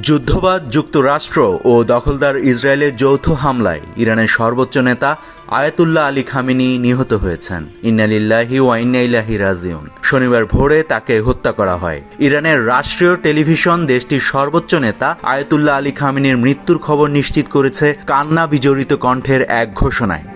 যুদ্ধবাজ যুক্তরাষ্ট্র ও দখলদার ইসরায়েলের যৌথ হামলায় ইরানের সর্বোচ্চ নেতা আয়াতুল্লাহ আলী খামেনি নিহত হয়েছেন। ইন্না লিল্লাহি ওয়া ইন্না ইলাইহি রাজিউন। শনিবার ভোরে তাকে হত্যা করা হয়। ইরানের রাষ্ট্রীয় টেলিভিশন দেশটির সর্বোচ্চ নেতা আয়াতুল্লাহ আলী খামেনির মৃত্যুর খবর নিশ্চিত করেছে কান্না বিজড়িত কণ্ঠের এক ঘোষণায়।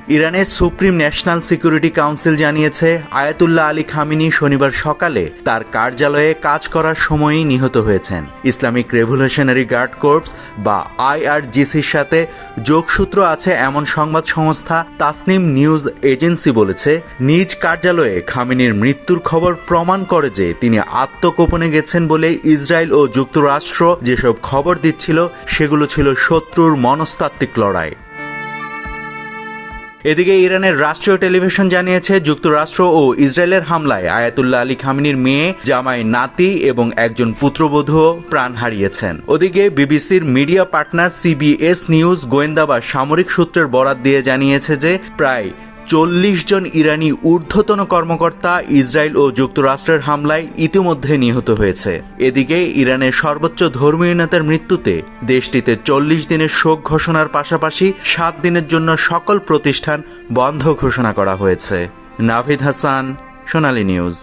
ইরানের সুপ্রিম ন্যাশনাল সিকিউরিটি কাউন্সিল জানিয়েছে, আয়াতুল্লাহ আলী খামেনি শনিবার সকালে তার কার্যালয়ে কাজ করার সময়ই নিহত হয়েছেন। ইসলামিক রেভলিউশনারি গার্ড কর্পস বা IRGCর সাথে যোগসূত্র আছে এমন সংবাদ সংস্থা তাসনিম নিউজ এজেন্সি বলেছে, নিজ কার্যালয়ে খামেনির মৃত্যুর খবর প্রমাণ করে যে তিনি আত্মগোপনে গেছেন বলে ইসরায়েল ও যুক্তরাষ্ট্র যেসব খবর দিচ্ছিল সেগুলো ছিল শত্রুর মনস্তাত্ত্বিক লড়াই। এদিকে ইরানের রাষ্ট্রীয় টেলিভিশন জানিয়েছে, যুক্তরাষ্ট্র ও ইসরায়েলের হামলায় আয়াতুল্লাহ আলী খামেনির মেয়ে, জামাই, নাতি এবং একজন পুত্রবধূও প্রাণ হারিয়েছেন। ওদিকে বিবিসির মিডিয়া পার্টনার CBS নিউজ গোয়েন্দা বা সামরিক সূত্রের বরাত দিয়ে জানিয়েছে যে প্রায় 40 জন ইরানি ঊর্ধ্বতন কর্মকর্তা ইসরায়েল ও যুক্তরাষ্ট্রের হামলায় ইতিমধ্যে নিহত হয়েছে। এদিকে ইরানের সর্বোচ্চ ধর্মীয় নেতার মৃত্যুতে দেশটিতে 40 দিনের শোক ঘোষণার পাশাপাশি 7 দিনের জন্য সকল প্রতিষ্ঠান বন্ধ ঘোষণা করা হয়েছে। নাভিদ হাসান, সোনালী নিউজ।